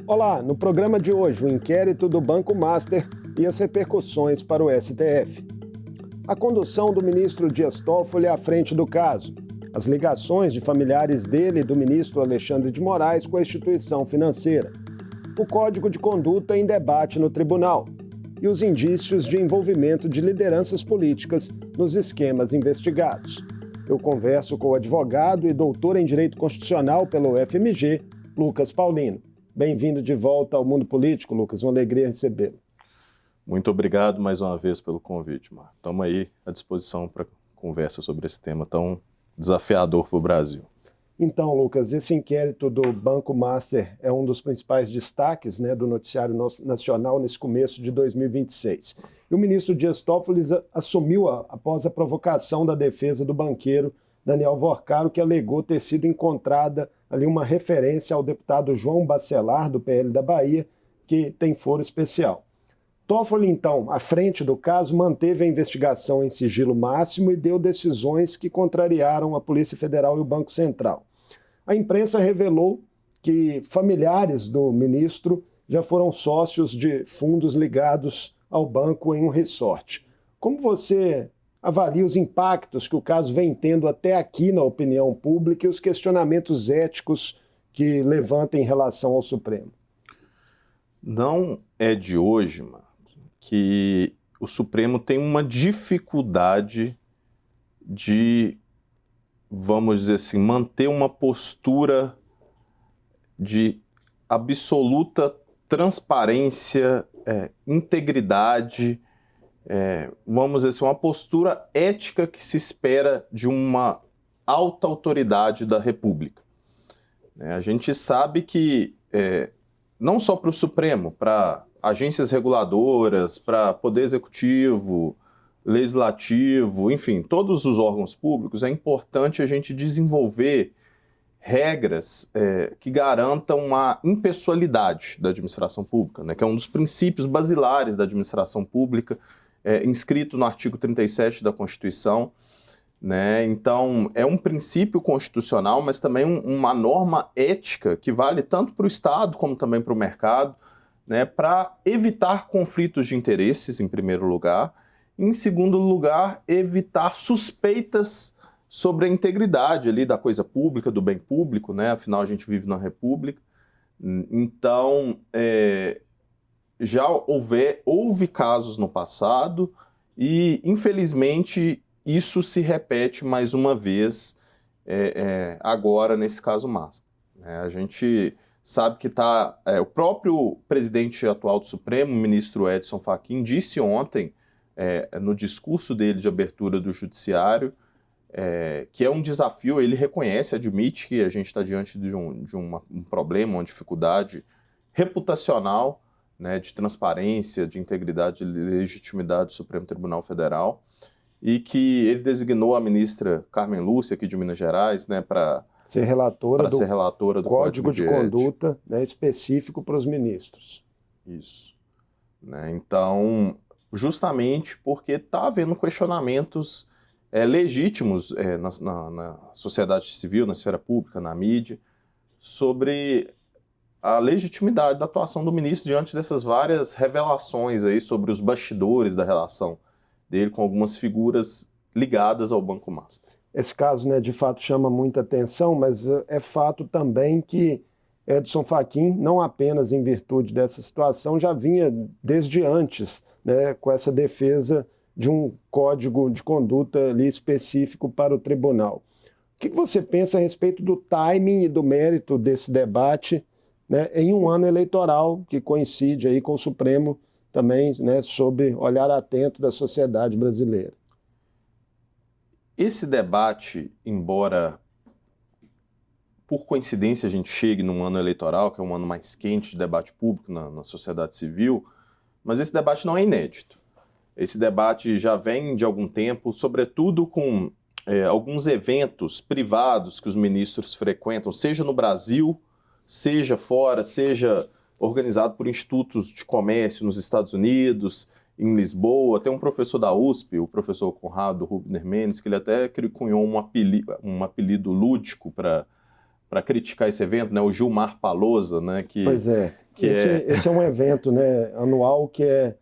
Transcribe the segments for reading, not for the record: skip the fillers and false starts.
Olá, no programa de hoje, o inquérito do Banco Master e as repercussões para o STF. A condução do ministro Dias Toffoli à frente do caso, as ligações de familiares dele e do ministro Alexandre de Moraes com a instituição financeira, o Código de Conduta em debate no tribunal e os indícios de envolvimento de lideranças políticas nos esquemas investigados. Eu converso com o advogado e doutor em Direito Constitucional pelo UFMG, Lucas Paulino. Bem-vindo de volta ao Mundo Político, Lucas. Uma alegria recebê-lo. Muito obrigado mais uma vez pelo convite, Marco. Estamos aí à disposição para conversa sobre esse tema tão desafiador para o Brasil. Então, Lucas, esse inquérito do Banco Master é um dos principais destaques, do noticiário nacional nesse começo de 2026. E o ministro Dias Toffoli assumiu após a provocação da defesa do banqueiro Daniel Vorcaro, que alegou ter sido encontrada ali uma referência ao deputado João Bacelar, do PL da Bahia, que tem foro especial. Toffoli, então, à frente do caso, manteve a investigação em sigilo máximo e deu decisões que contrariaram a Polícia Federal e o Banco Central. A imprensa revelou que familiares do ministro já foram sócios de fundos ligados ao banco em um resort. Como você avalia os impactos que o caso vem tendo até aqui na opinião pública e os questionamentos éticos que levanta em relação ao Supremo? Não é de hoje, Marcos, que o Supremo tem uma dificuldade de, vamos dizer assim, manter uma postura de absoluta transparência, integridade, vamos dizer assim, uma postura ética que se espera de uma alta autoridade da República. A gente sabe que, não só para o Supremo, para agências reguladoras, para Poder Executivo, Legislativo, enfim, todos os órgãos públicos, é importante a gente desenvolver regras que garantam a impessoalidade da administração pública, que é um dos princípios basilares da administração pública, inscrito no artigo 37 da Constituição. Então, é um princípio constitucional, mas também uma norma ética que vale tanto para o Estado como também para o mercado, para evitar conflitos de interesses, em primeiro lugar, e, em segundo lugar, evitar suspeitas sobre a integridade ali da coisa pública, do bem público, afinal a gente vive na República. Então, já houve casos no passado e, infelizmente, isso se repete mais uma vez agora nesse caso Master. A gente sabe que o próprio presidente atual do Supremo, o ministro Edson Fachin, disse ontem, no discurso dele de abertura do Judiciário, que é um desafio, ele reconhece, admite que a gente está diante de um problema, uma dificuldade reputacional, de transparência, de integridade e legitimidade do Supremo Tribunal Federal, e que ele designou a ministra Carmen Lúcia, aqui de Minas Gerais, para ser relatora do Código de Conduta específico para os ministros. Isso. Então, justamente porque está havendo questionamentos legítimos na sociedade civil, na esfera pública, na mídia, sobre a legitimidade da atuação do ministro diante dessas várias revelações aí sobre os bastidores da relação dele com algumas figuras ligadas ao Banco Master. Esse caso, de fato, chama muita atenção, mas é fato também que Edson Fachin, não apenas em virtude dessa situação, já vinha desde antes, com essa defesa de um código de conduta ali específico para o tribunal. O que você pensa a respeito do timing e do mérito desse debate, em um ano eleitoral que coincide aí com o Supremo também, sob olhar atento da sociedade brasileira? Esse debate, embora por coincidência a gente chegue num ano eleitoral, que é um ano mais quente de debate público na sociedade civil, mas esse debate não é inédito. Esse debate já vem de algum tempo, sobretudo com alguns eventos privados que os ministros frequentam, seja no Brasil, seja fora, seja organizado por institutos de comércio nos Estados Unidos, em Lisboa. Tem um professor da USP, o professor Conrado Rubner Mendes, que ele até cunhou um apelido lúdico para para criticar esse evento, né? O Gilmar Palosa, né? Pois é. Esse é um evento, né, anual que é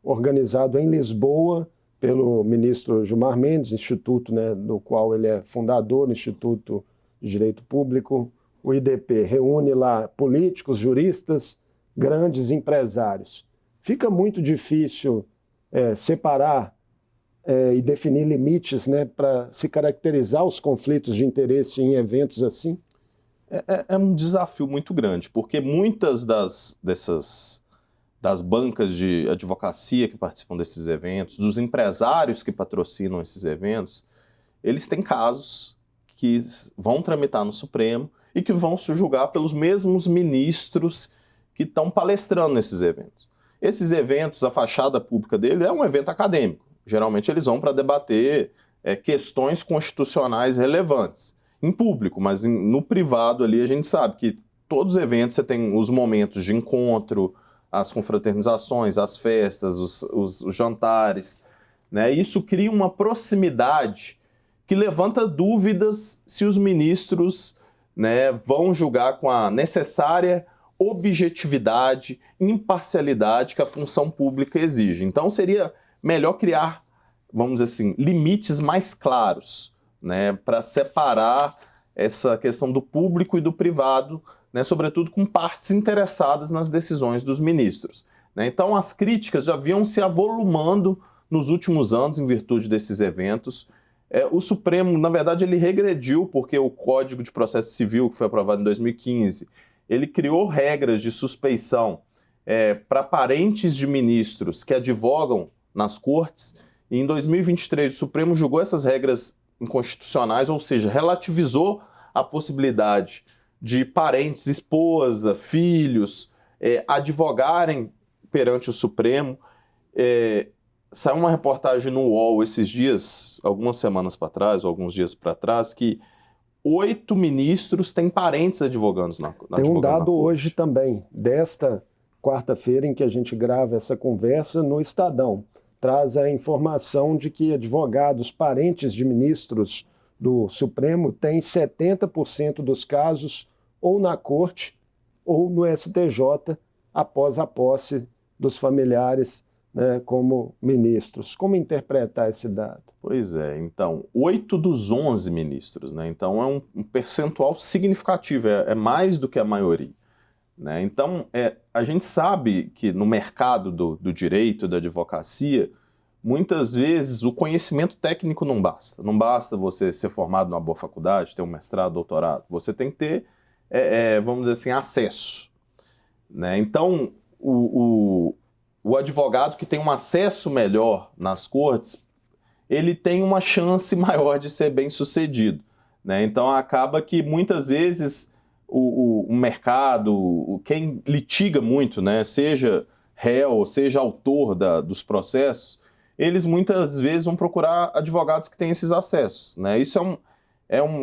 organizado em Lisboa pelo ministro Gilmar Mendes, instituto, né, do qual ele é fundador, Instituto de Direito Público. O IDP reúne lá políticos, juristas, grandes empresários. Fica muito difícil separar e definir limites, né, para se caracterizar os conflitos de interesse em eventos assim? É um desafio muito grande, porque muitas das bancas de advocacia que participam desses eventos, dos empresários que patrocinam esses eventos, eles têm casos que vão tramitar no Supremo e que vão se julgar pelos mesmos ministros que estão palestrando nesses eventos. Esses eventos, a fachada pública dele é um evento acadêmico. Geralmente eles vão para debater questões constitucionais relevantes em público, mas no privado ali a gente sabe que todos os eventos você tem os momentos de encontro, as confraternizações, as festas, os jantares, né? Isso cria uma proximidade que levanta dúvidas se os ministros, né, vão julgar com a necessária objetividade, imparcialidade que a função pública exige. Então seria melhor criar, vamos dizer assim, limites mais claros, né, para separar essa questão do público e do privado, né, sobretudo com partes interessadas nas decisões dos ministros, né? Então as críticas já vinham se avolumando nos últimos anos em virtude desses eventos. O Supremo, na verdade, ele regrediu porque o Código de Processo Civil, que foi aprovado em 2015, ele criou regras de suspeição para parentes de ministros que advogam nas cortes, e em 2023 o Supremo julgou essas regras inconstitucionais, ou seja, relativizou a possibilidade de parentes, esposa, filhos, advogarem perante o Supremo. Saiu uma reportagem no UOL esses dias, algumas semanas para trás, ou alguns dias para trás, que 8 ministros têm parentes advogando na corte. Tem um dado hoje também, desta quarta-feira em que a gente grava essa conversa, no Estadão. Traz a informação de que advogados, parentes de ministros do Supremo, têm 70% dos casos ou na corte ou no STJ após a posse dos familiares, né, como ministros. Como interpretar esse dado? Pois é, então, 8 dos 11 ministros, né? Então é um percentual significativo, é mais do que a maioria, né? Então, a gente sabe que no mercado do direito, da advocacia, muitas vezes o conhecimento técnico não basta. Não basta você ser formado numa boa faculdade, ter um mestrado, doutorado. Você tem que ter, vamos dizer assim, acesso, né? Então, o advogado que tem um acesso melhor nas cortes, ele tem uma chance maior de ser bem sucedido, né? Então acaba que muitas vezes o mercado, quem litiga muito, né, seja réu, seja autor dos processos, eles muitas vezes vão procurar advogados que têm esses acessos, né? Isso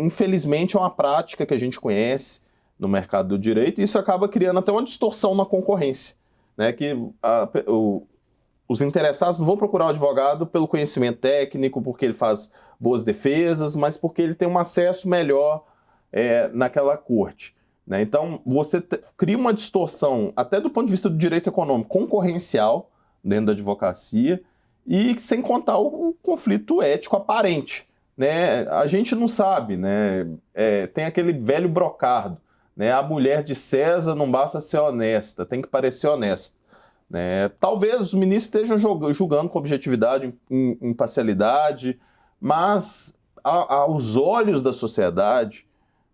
infelizmente é uma prática que a gente conhece no mercado do direito, e isso acaba criando até uma distorção na concorrência, né? Que os interessados não vão procurar o advogado pelo conhecimento técnico, porque ele faz boas defesas, mas porque ele tem um acesso melhor naquela corte, né? Então, você cria uma distorção, até do ponto de vista do direito econômico, concorrencial dentro da advocacia, e sem contar o conflito ético aparente, né? A gente não sabe, né? Tem aquele velho brocardo, né? A mulher de César não basta ser honesta, tem que parecer honesta, né? Talvez os ministros estejam julgando com objetividade, imparcialidade, mas aos olhos da sociedade,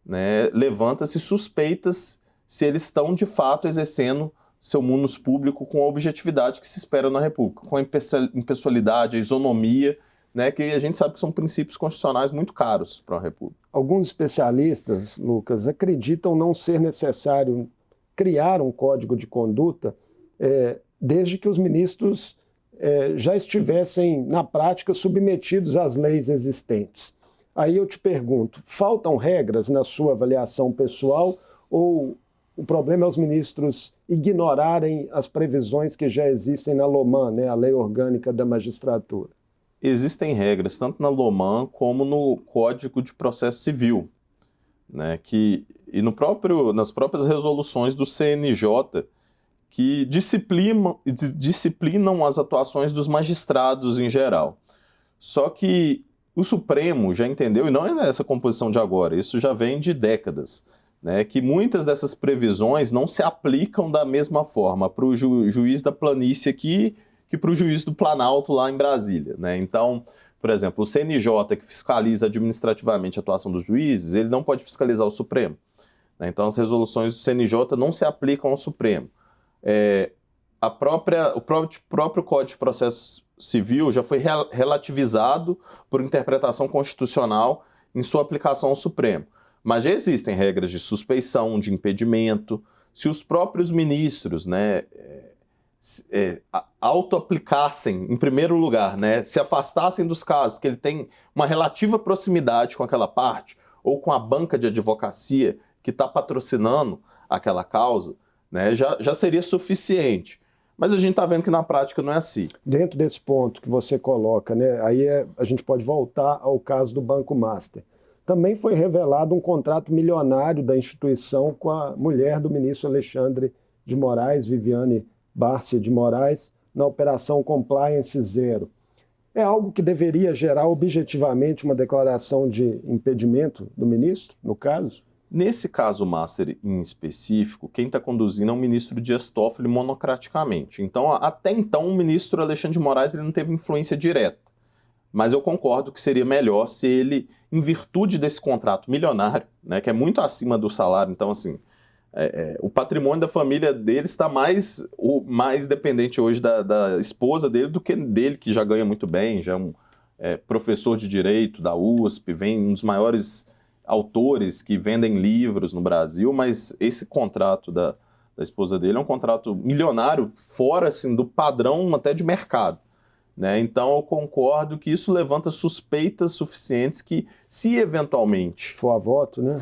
né, levanta-se suspeitas se eles estão de fato exercendo seu munus público com a objetividade que se espera na República, com a impessoalidade, a isonomia, né, que a gente sabe que são princípios constitucionais muito caros para a República. Alguns especialistas, Lucas, acreditam não ser necessário criar um código de conduta desde que os ministros já estivessem, na prática, submetidos às leis existentes. Aí eu te pergunto, faltam regras na sua avaliação pessoal ou o problema é os ministros ignorarem as previsões que já existem na LOMAN, né, a Lei Orgânica da Magistratura? Existem regras, tanto na LOMAN como no Código de Processo Civil, né, nas próprias resoluções do CNJ, que disciplinam as atuações dos magistrados em geral. Só que o Supremo já entendeu, e não é nessa composição de agora, isso já vem de décadas, né, que muitas dessas previsões não se aplicam da mesma forma para o juiz da planície aqui que para o juiz do Planalto lá em Brasília, né? Então, por exemplo, o CNJ, que fiscaliza administrativamente a atuação dos juízes, ele não pode fiscalizar o Supremo, né? Então, as resoluções do CNJ não se aplicam ao Supremo. O próprio Código de Processo Civil já foi relativizado por interpretação constitucional em sua aplicação ao Supremo. Mas já existem regras de suspeição, de impedimento. Se os próprios ministros, né, auto-aplicassem, em primeiro lugar, né, se afastassem dos casos que ele tem uma relativa proximidade com aquela parte ou com a banca de advocacia que está patrocinando aquela causa, né, já seria suficiente. Mas a gente está vendo que na prática não é assim. Dentro desse ponto que você coloca, né, aí a gente pode voltar ao caso do Banco Master. Também foi revelado um contrato milionário da instituição com a mulher do ministro Alexandre de Moraes, Viviane Bárcia de Moraes, na Operação Compliance Zero. É algo que deveria gerar objetivamente uma declaração de impedimento do ministro, no caso? Nesse caso Master em específico, quem está conduzindo é o ministro Dias Toffoli monocraticamente. Então, até então, o ministro Alexandre de Moraes ele não teve influência direta. Mas eu concordo que seria melhor se ele, em virtude desse contrato milionário, né, que é muito acima do salário, então assim, o patrimônio da família dele está mais dependente hoje da esposa dele do que dele, que já ganha muito bem, já é um professor de direito da USP, vem um dos maiores autores que vendem livros no Brasil, mas esse contrato da esposa dele é um contrato milionário, fora assim, do padrão até de mercado. Né? Então eu concordo que isso levanta suspeitas suficientes que, se eventualmente for a voto, né?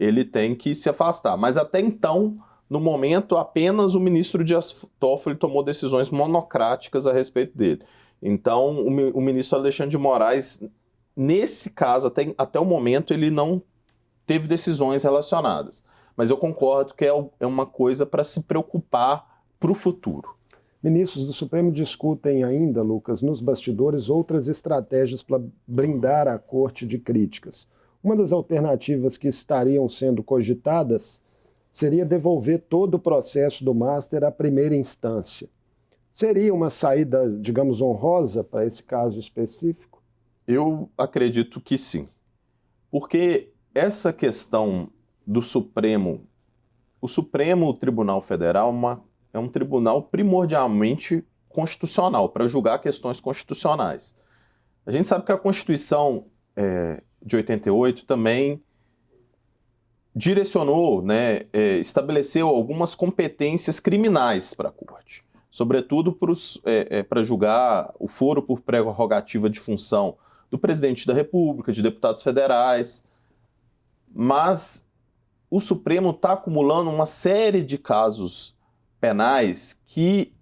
Ele tem que se afastar. Mas até então, no momento, apenas o ministro Dias Toffoli tomou decisões monocráticas a respeito dele. Então o ministro Alexandre de Moraes, nesse caso, até o momento, ele não teve decisões relacionadas. Mas eu concordo que é uma coisa para se preocupar para o futuro. Ministros do Supremo discutem ainda, Lucas, nos bastidores, outras estratégias para blindar a corte de críticas. Uma das alternativas que estariam sendo cogitadas seria devolver todo o processo do Master à primeira instância. Seria uma saída, digamos, honrosa para esse caso específico? Eu acredito que sim. Porque essa questão do Supremo, o Supremo Tribunal Federal é um tribunal primordialmente constitucional, para julgar questões constitucionais. A gente sabe que a Constituição de 88 também direcionou, né, estabeleceu algumas competências criminais para a Corte, sobretudo para julgar o foro por prerrogativa de função do presidente da República, de deputados federais, mas o Supremo está acumulando uma série de casos penais que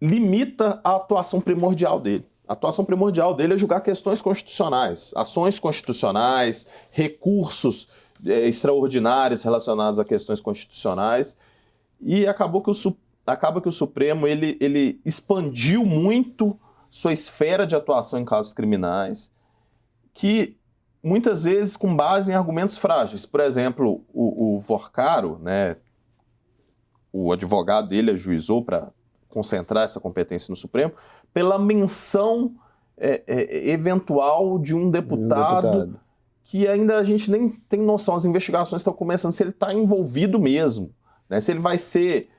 limita a atuação primordial dele. A atuação primordial dele é julgar questões constitucionais, ações constitucionais, recursos extraordinários relacionados a questões constitucionais, e acaba que o Supremo ele expandiu muito sua esfera de atuação em casos criminais, que muitas vezes com base em argumentos frágeis. Por exemplo, o Vorcaro, né, o advogado dele ajuizou para concentrar essa competência no Supremo, pela menção eventual de um deputado que ainda a gente nem tem noção, as investigações estão começando, se ele está envolvido mesmo, né? Se ele vai ser,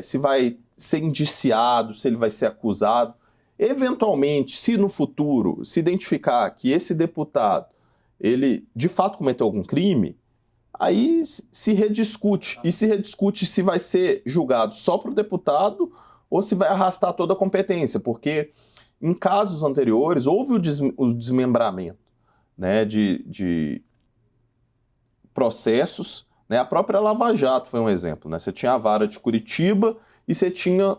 se vai ser indiciado, se ele vai ser acusado. Eventualmente, se no futuro se identificar que esse deputado, ele de fato cometeu algum crime, aí se rediscute. E se rediscute se vai ser julgado só para o deputado ou se vai arrastar toda a competência, porque em casos anteriores houve o desmembramento, né, de processos, né? A própria Lava Jato foi um exemplo, né? Você tinha a vara de Curitiba e você tinha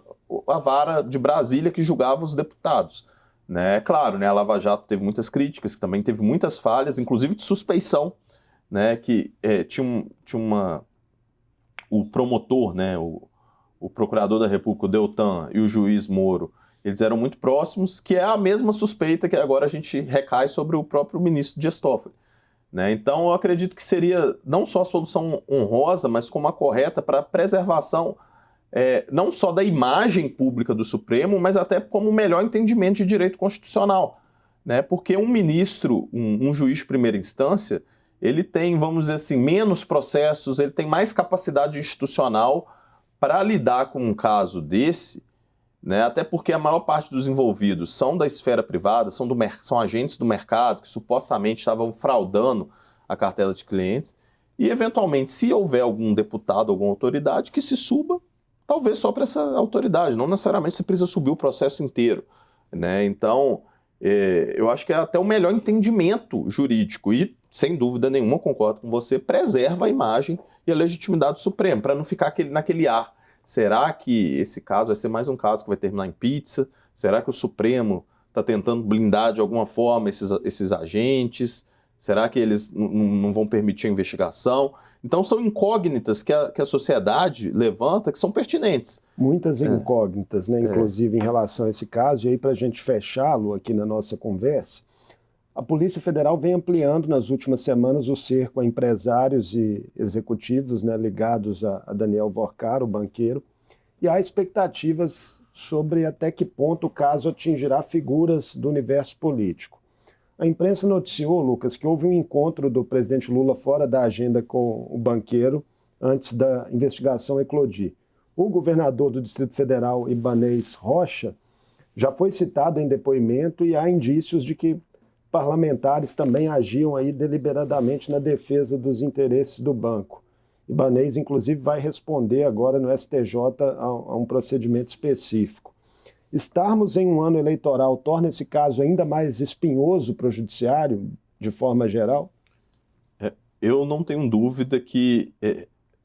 a vara de Brasília que julgava os deputados, né? Claro, né, a Lava Jato teve muitas críticas, que também teve muitas falhas, inclusive de suspeição, né, que o promotor, né, o procurador da República, o Deltan, e o juiz Moro, eles eram muito próximos, que é a mesma suspeita que agora a gente recai sobre o próprio ministro Dias Toffoli, né? Então eu acredito que seria não só a solução honrosa, mas como a correta para a preservação não só da imagem pública do Supremo, mas até como o melhor entendimento de direito constitucional, né? Porque um ministro, um juiz de primeira instância, ele tem, vamos dizer assim, menos processos, ele tem mais capacidade institucional para lidar com um caso desse, né? Até porque a maior parte dos envolvidos são da esfera privada, são agentes do mercado que supostamente estavam fraudando a cartela de clientes, e eventualmente, se houver algum deputado, alguma autoridade, que se suba, talvez só para essa autoridade, não necessariamente você precisa subir o processo inteiro, né? Então, eu acho que é até o melhor entendimento jurídico e, sem dúvida nenhuma, concordo com você, preserva a imagem e a legitimidade do Supremo, para não ficar naquele ar. Será que esse caso vai ser mais um caso que vai terminar em pizza? Será que o Supremo está tentando blindar de alguma forma esses agentes? Será que eles não vão permitir a investigação? Então são incógnitas que a sociedade levanta que são pertinentes. Muitas incógnitas, né? Inclusive em relação a esse caso. E aí, para a gente fechá-lo aqui na nossa conversa, a Polícia Federal vem ampliando nas últimas semanas o cerco a empresários e executivos, né, ligados a Daniel Vorcar, o banqueiro, e há expectativas sobre até que ponto o caso atingirá figuras do universo político. A imprensa noticiou, Lucas, que houve um encontro do presidente Lula fora da agenda com o banqueiro antes da investigação eclodir. O governador do Distrito Federal, Ibanez Rocha, já foi citado em depoimento e há indícios de que parlamentares também agiam aí deliberadamente na defesa dos interesses do banco. Ibanez, inclusive, vai responder agora no STJ a um procedimento específico. Estarmos em um ano eleitoral torna esse caso ainda mais espinhoso para o judiciário, de forma geral? Eu não tenho dúvida que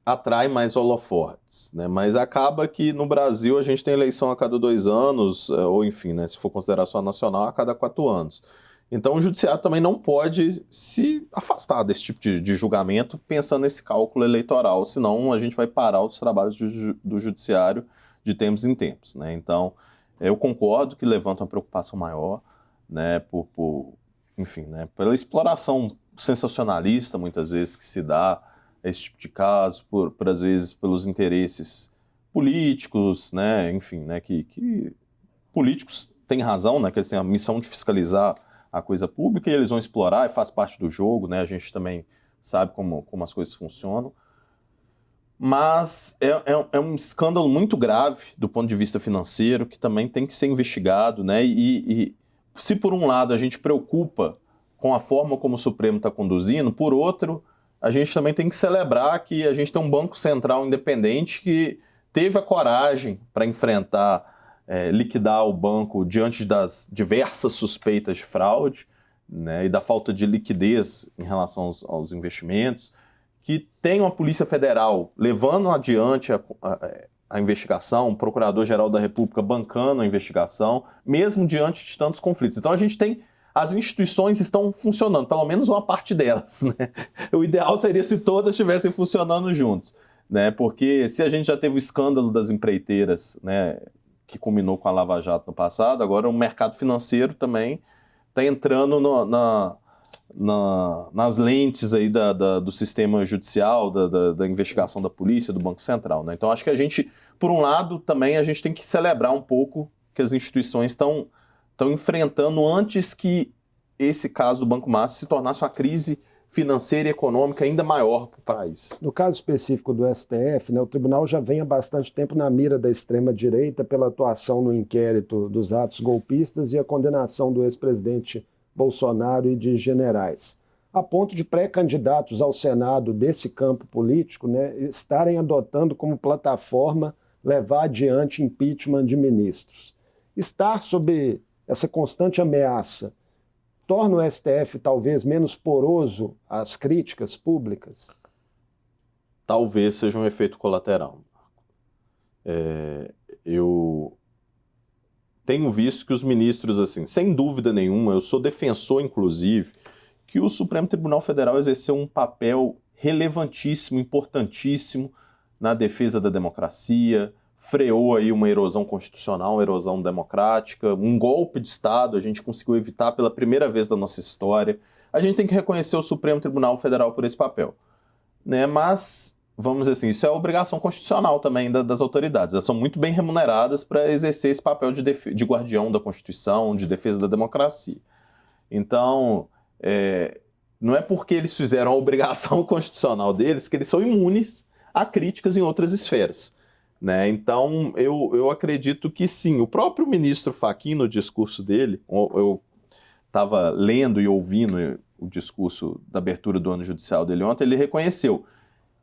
atrai mais holofotes, né? Mas acaba que no Brasil a gente tem eleição a cada 2 anos, ou enfim, né, se for considerar só nacional, a cada 4 anos. Então o judiciário também não pode se afastar desse tipo de julgamento pensando nesse cálculo eleitoral, senão a gente vai parar os trabalhos do judiciário de tempos em tempos, né? Então eu concordo que levanta uma preocupação maior, né, enfim, né, pela exploração sensacionalista, muitas vezes, que se dá a esse tipo de caso, às vezes, pelos interesses políticos, né, enfim, né, que políticos têm razão, né, que eles têm a missão de fiscalizar a coisa pública e eles vão explorar e faz parte do jogo, né, a gente também sabe como as coisas funcionam. Mas é um escândalo muito grave do ponto de vista financeiro, que também tem que ser investigado, né? E se por um lado a gente preocupa com a forma como o Supremo está conduzindo, por outro, a gente também tem que celebrar que a gente tem um Banco Central independente que teve a coragem para enfrentar, liquidar o banco diante das diversas suspeitas de fraude, né? E da falta de liquidez em relação aos investimentos, que tem uma Polícia Federal levando adiante a investigação, o Procurador-Geral da República bancando a investigação, mesmo diante de tantos conflitos. Então a gente tem, as instituições estão funcionando, pelo menos uma parte delas, né? O ideal seria se todas estivessem funcionando juntos, né? Porque se a gente já teve o escândalo das empreiteiras, né, que culminou com a Lava Jato no passado, agora o mercado financeiro também está entrando nas lentes aí do sistema judicial, da investigação da polícia, do Banco Central, né? Então acho que a gente, por um lado, também a gente tem que celebrar um pouco que as instituições estão enfrentando antes que esse caso do Banco Master se tornasse uma crise financeira e econômica ainda maior para o país. No caso específico do STF, né, o tribunal já vem há bastante tempo na mira da extrema-direita pela atuação no inquérito dos atos golpistas e a condenação do ex-presidente Bolsonaro e de generais, a ponto de pré-candidatos ao Senado desse campo político, né, estarem adotando como plataforma levar adiante impeachment de ministros. Estar sob essa constante ameaça torna o STF talvez menos poroso às críticas públicas? Talvez seja um efeito colateral. tenho visto que os ministros, assim, sem dúvida nenhuma, eu sou defensor, inclusive, que o Supremo Tribunal Federal exerceu um papel relevantíssimo, importantíssimo na defesa da democracia, freou aí uma erosão constitucional, uma erosão democrática, um golpe de Estado, a gente conseguiu evitar pela primeira vez da nossa história. A gente tem que reconhecer o Supremo Tribunal Federal por esse papel, né? Mas, vamos dizer assim, isso é obrigação constitucional também das autoridades. Elas são muito bem remuneradas para exercer esse papel de guardião da Constituição, de defesa da democracia. Então, não é porque eles fizeram a obrigação constitucional deles que eles são imunes a críticas em outras esferas, né? Então, eu acredito que sim. O próprio ministro Fachin, no discurso dele, eu estava lendo e ouvindo o discurso da abertura do ano judicial dele ontem, ele reconheceu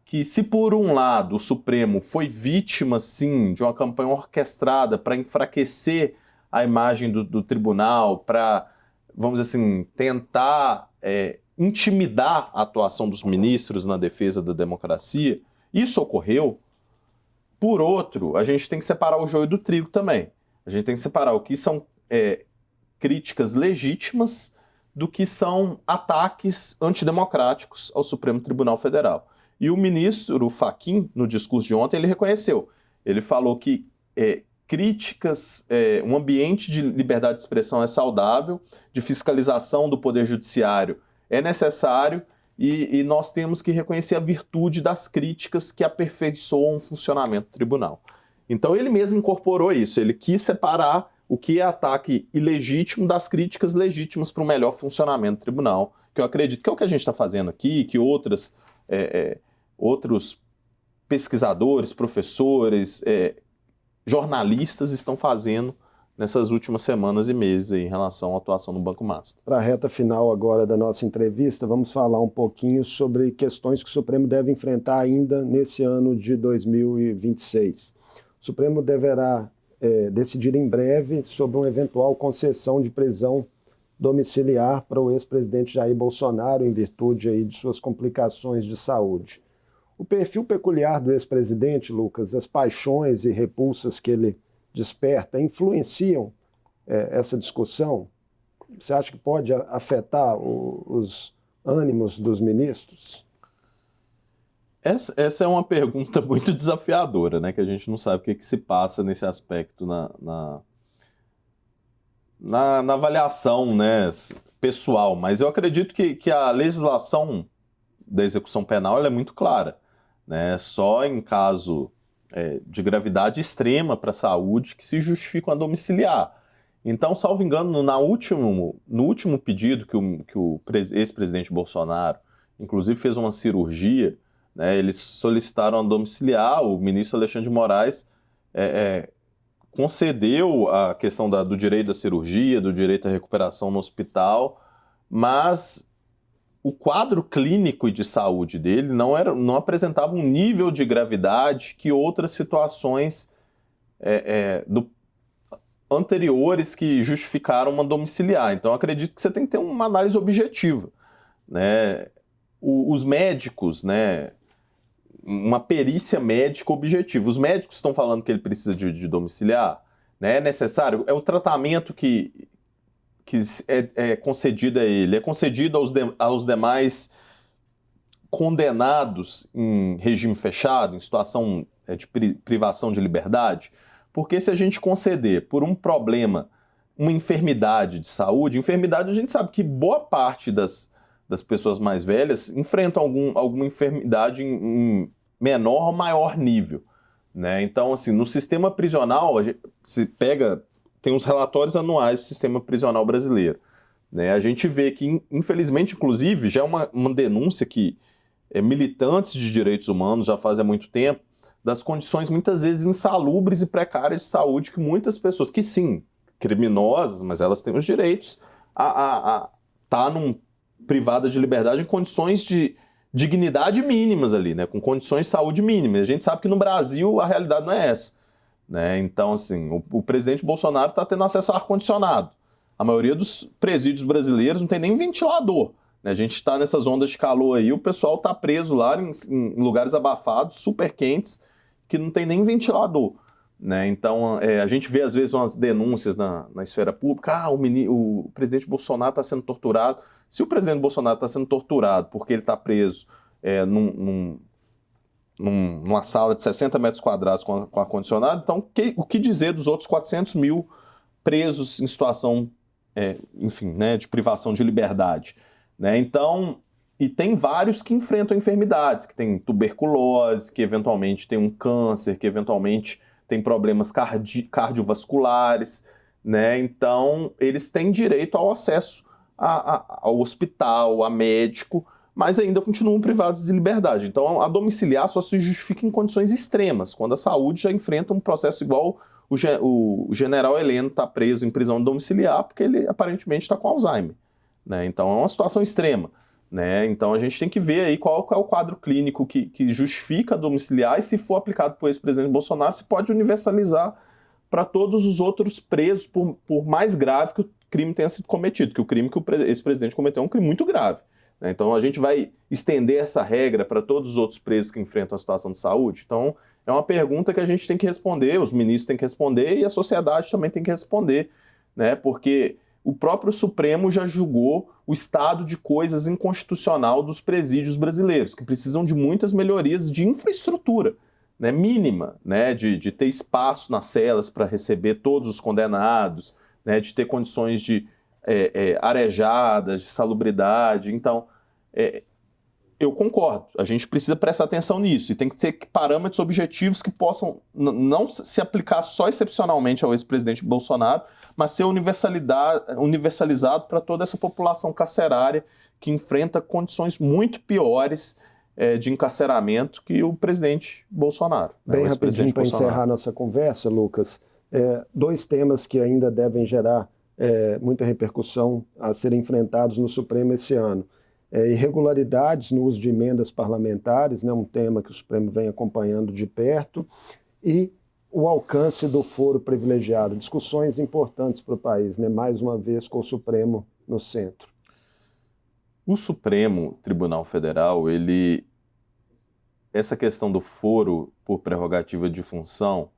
que se por um lado o Supremo foi vítima, sim, de uma campanha orquestrada para enfraquecer a imagem do tribunal, para, vamos dizer assim, tentar intimidar a atuação dos ministros na defesa da democracia, isso ocorreu. Por outro, a gente tem que separar o joio do trigo também. A gente tem que separar o que são críticas legítimas do que são ataques antidemocráticos ao Supremo Tribunal Federal. E o ministro Fachin, no discurso de ontem, ele reconheceu. Ele falou que críticas, um ambiente de liberdade de expressão é saudável, de fiscalização do Poder Judiciário é necessário, e nós temos que reconhecer a virtude das críticas que aperfeiçoam o funcionamento do tribunal. Então ele mesmo incorporou isso, ele quis separar o que é ataque ilegítimo das críticas legítimas para o melhor funcionamento do tribunal, que eu acredito que é o que a gente está fazendo aqui, que outros pesquisadores, professores, jornalistas estão fazendo nessas últimas semanas e meses aí, em relação à atuação do Banco Master. Para a reta final agora da nossa entrevista, vamos falar um pouquinho sobre questões que o Supremo deve enfrentar ainda nesse ano de 2026. O Supremo deverá decidir em breve sobre uma eventual concessão de prisão domiciliar para o ex-presidente Jair Bolsonaro, em virtude aí de suas complicações de saúde. O perfil peculiar do ex-presidente, Lucas, as paixões e repulsas que ele desperta, influenciam essa discussão? Você acha que pode afetar os ânimos dos ministros? Essa é uma pergunta muito desafiadora, né? Que a gente não sabe o que se passa nesse aspecto na avaliação, né, pessoal. Mas eu acredito que a legislação da execução penal ela é muito clara, né? Só em caso de gravidade extrema para a saúde que se justifica uma domiciliar. Então, salvo engano, no último pedido que o ex-presidente Bolsonaro, inclusive, fez uma cirurgia, né, eles solicitaram a domiciliar, o ministro Alexandre de Moraes concedeu a questão do direito à cirurgia, do direito à recuperação no hospital, mas o quadro clínico e de saúde dele não apresentava um nível de gravidade que outras situações anteriores que justificaram uma domiciliar. Então, acredito que você tem que ter uma análise objetiva, né? Os médicos, né? Uma perícia médica objetiva. Os médicos estão falando que ele precisa de domiciliar, né? É necessário? É o tratamento que é concedido a ele, é concedido aos demais condenados em regime fechado, em situação de privação de liberdade? Porque se a gente conceder por um problema, uma enfermidade de saúde, enfermidade a gente sabe que boa parte das pessoas mais velhas enfrentam alguma enfermidade em menor ou maior nível, né? Então, assim, no sistema prisional, tem uns relatórios anuais do sistema prisional brasileiro, né? A gente vê que, infelizmente, inclusive, já é uma denúncia que militantes de direitos humanos já fazem há muito tempo, das condições muitas vezes insalubres e precárias de saúde que muitas pessoas, que sim, criminosas, mas elas têm os direitos a estar privadas de liberdade em condições de dignidade mínimas ali, né? Com condições de saúde mínimas. A gente sabe que no Brasil a realidade não é essa, né? Então, assim, o presidente Bolsonaro está tendo acesso a ar-condicionado. A maioria dos presídios brasileiros não tem nem ventilador, né? A gente está nessas ondas de calor aí, o pessoal está preso lá em lugares abafados, super quentes, que não tem nem ventilador, né? Então, a gente vê às vezes umas denúncias na esfera pública, o presidente Bolsonaro está sendo torturado. Se o presidente Bolsonaro está sendo torturado porque ele está preso numa sala de 60 metros quadrados com ar-condicionado, então o que dizer dos outros 400 mil presos em situação, enfim, né, de privação de liberdade, né? Então, e tem vários que enfrentam enfermidades, que tem tuberculose, que eventualmente tem um câncer, que eventualmente tem problemas cardiovasculares, né? Então, eles têm direito ao acesso ao hospital, a médico, mas ainda continuam privados de liberdade. Então, a domiciliar só se justifica em condições extremas, quando a saúde já enfrenta um processo igual o general Heleno está preso em prisão domiciliar porque ele aparentemente está com Alzheimer, né? Então, é uma situação extrema, né? Então, a gente tem que ver aí qual é o quadro clínico que justifica domiciliar e, se for aplicado por ex-presidente Bolsonaro, se pode universalizar para todos os outros presos, por mais grave que o crime tenha sido cometido, que o crime que esse presidente cometeu é um crime muito grave, né? Então, a gente vai estender essa regra para todos os outros presos que enfrentam a situação de saúde. Então, é uma pergunta que a gente tem que responder, os ministros têm que responder e a sociedade também tem que responder, né? Porque o próprio Supremo já julgou o estado de coisas inconstitucional dos presídios brasileiros, que precisam de muitas melhorias de infraestrutura, né, mínima, né, de ter espaço nas celas para receber todos os condenados, né, de ter condições de arejadas, de salubridade. Então, eu concordo, a gente precisa prestar atenção nisso e tem que ser parâmetros objetivos que possam não se aplicar só excepcionalmente ao ex-presidente Bolsonaro, mas ser universalizado para toda essa população carcerária que enfrenta condições muito piores de encarceramento que o presidente Bolsonaro. Né? Bem rapidinho para encerrar nossa conversa, Lucas, dois temas que ainda devem gerar muita repercussão a serem enfrentados no Supremo esse ano. Irregularidades no uso de emendas parlamentares, né, um tema que o Supremo vem acompanhando de perto, e o alcance do foro privilegiado, discussões importantes para o país, né, mais uma vez com o Supremo no centro. O Supremo Tribunal Federal, essa questão do foro por prerrogativa de função,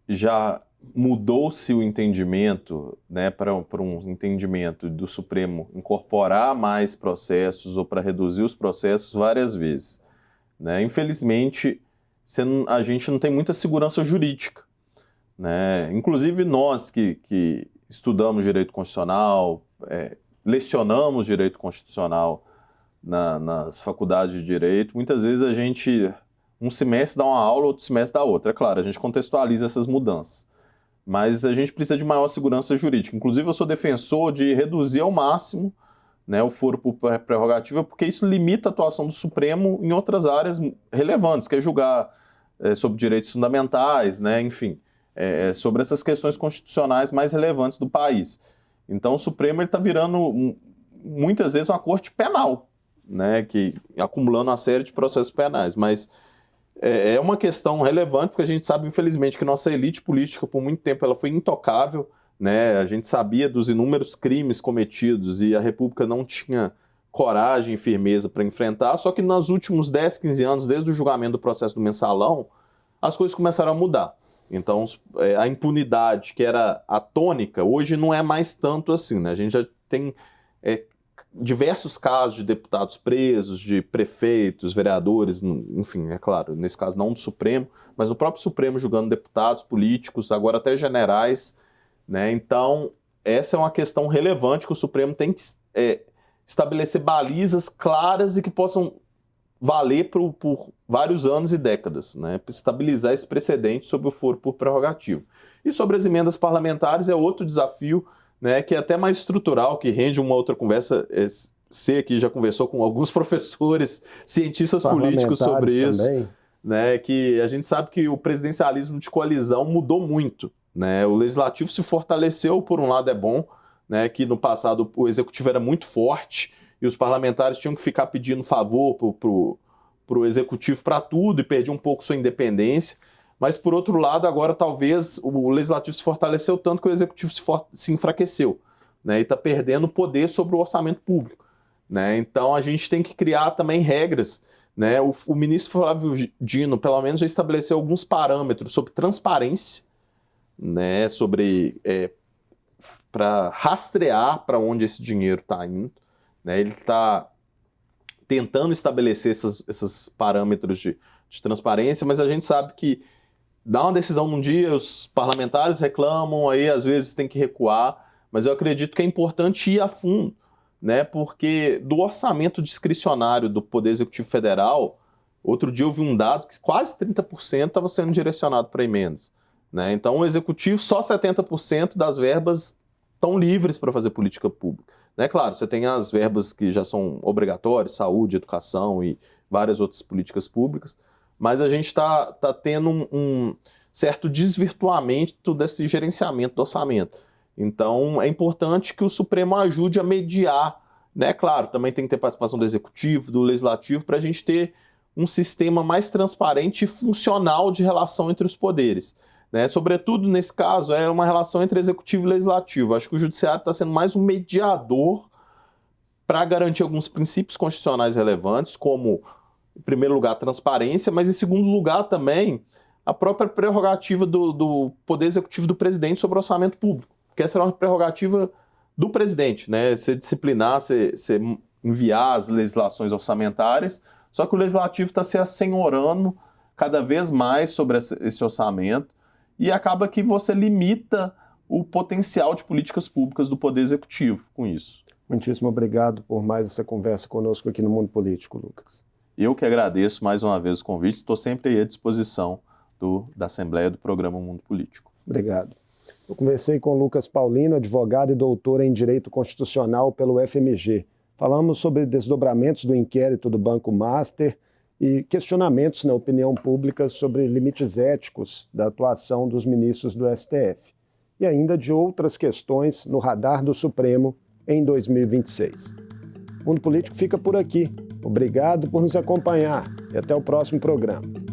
já mudou-se o entendimento, né, para um entendimento do Supremo incorporar mais processos ou para reduzir os processos várias vezes, né? Infelizmente, a gente não tem muita segurança jurídica, né? Inclusive nós que estudamos direito constitucional, lecionamos direito constitucional nas faculdades de direito, muitas vezes a gente, um semestre dá uma aula, outro semestre dá outra. É claro, a gente contextualiza essas mudanças, mas a gente precisa de maior segurança jurídica. Inclusive, eu sou defensor de reduzir ao máximo, né, o foro por prerrogativa, porque isso limita a atuação do Supremo em outras áreas relevantes, que é julgar sobre direitos fundamentais, né, enfim, sobre essas questões constitucionais mais relevantes do país. Então, o Supremo está virando, muitas vezes, uma corte penal, né, acumulando uma série de processos penais, mas é uma questão relevante, porque a gente sabe, infelizmente, que nossa elite política, por muito tempo, ela foi intocável, né? A gente sabia dos inúmeros crimes cometidos e a República não tinha coragem e firmeza para enfrentar, só que nos últimos 10, 15 anos, desde o julgamento do processo do Mensalão, as coisas começaram a mudar. Então, a impunidade, que era a tônica, hoje não é mais tanto assim, né? A gente já tem diversos casos de deputados presos, de prefeitos, vereadores, enfim, é claro, nesse caso não do Supremo, mas no próprio Supremo julgando deputados, políticos, agora até generais, né? Então, essa é uma questão relevante que o Supremo tem que estabelecer balizas claras e que possam valer por vários anos e décadas, né? Estabilizar esse precedente sobre o foro por prerrogativa. E sobre as emendas parlamentares é outro desafio, né, que é até mais estrutural, que rende uma outra conversa. Você aqui já conversou com alguns professores, cientistas políticos sobre isso, né, que a gente sabe que o presidencialismo de coalizão mudou muito, né? O legislativo se fortaleceu, por um lado é bom, né, que no passado o executivo era muito forte e os parlamentares tinham que ficar pedindo favor para o executivo para tudo e perdiam um pouco sua independência. Mas, por outro lado, agora talvez o legislativo se fortaleceu tanto que o executivo se enfraqueceu, né, e está perdendo poder sobre o orçamento público, né? Então, a gente tem que criar também regras, né? O ministro Flávio Dino, pelo menos, já estabeleceu alguns parâmetros sobre transparência, né? Sobre para rastrear para onde esse dinheiro está indo, né? Ele está tentando estabelecer esses parâmetros de transparência, mas a gente sabe que dá uma decisão num dia, os parlamentares reclamam, aí às vezes tem que recuar, mas eu acredito que é importante ir a fundo, né? Porque do orçamento discricionário do Poder Executivo Federal, outro dia eu vi um dado que quase 30% estava sendo direcionado para emendas, né? Então o Executivo, só 70% das verbas estão livres para fazer política pública. Né? Claro, você tem as verbas que já são obrigatórias, saúde, educação e várias outras políticas públicas, mas a gente está tendo um certo desvirtuamento desse gerenciamento do orçamento. Então, é importante que o Supremo ajude a mediar, né? Claro, também tem que ter participação do Executivo, do Legislativo, para a gente ter um sistema mais transparente e funcional de relação entre os poderes. Né? Sobretudo, nesse caso, é uma relação entre Executivo e Legislativo. Acho que o Judiciário está sendo mais um mediador para garantir alguns princípios constitucionais relevantes, como, em primeiro lugar, a transparência, mas, em segundo lugar, também a própria prerrogativa do Poder Executivo do presidente sobre o orçamento público. Porque essa é uma prerrogativa do presidente, né? Você disciplinar, você enviar as legislações orçamentárias, só que o Legislativo está se assenhorando cada vez mais sobre esse orçamento, e acaba que você limita o potencial de políticas públicas do Poder Executivo com isso. Muitíssimo obrigado por mais essa conversa conosco aqui no Mundo Político, Lucas. Eu que agradeço mais uma vez o convite, estou sempre aí à disposição da Assembleia do Programa Mundo Político. Obrigado. Eu conversei com o Lucas Paulino, advogado e doutor em Direito Constitucional pelo FMG. Falamos sobre desdobramentos do inquérito do Banco Master e questionamentos na opinião pública sobre limites éticos da atuação dos ministros do STF. E ainda de outras questões no radar do Supremo em 2026. O Mundo Político fica por aqui. Obrigado por nos acompanhar e até o próximo programa.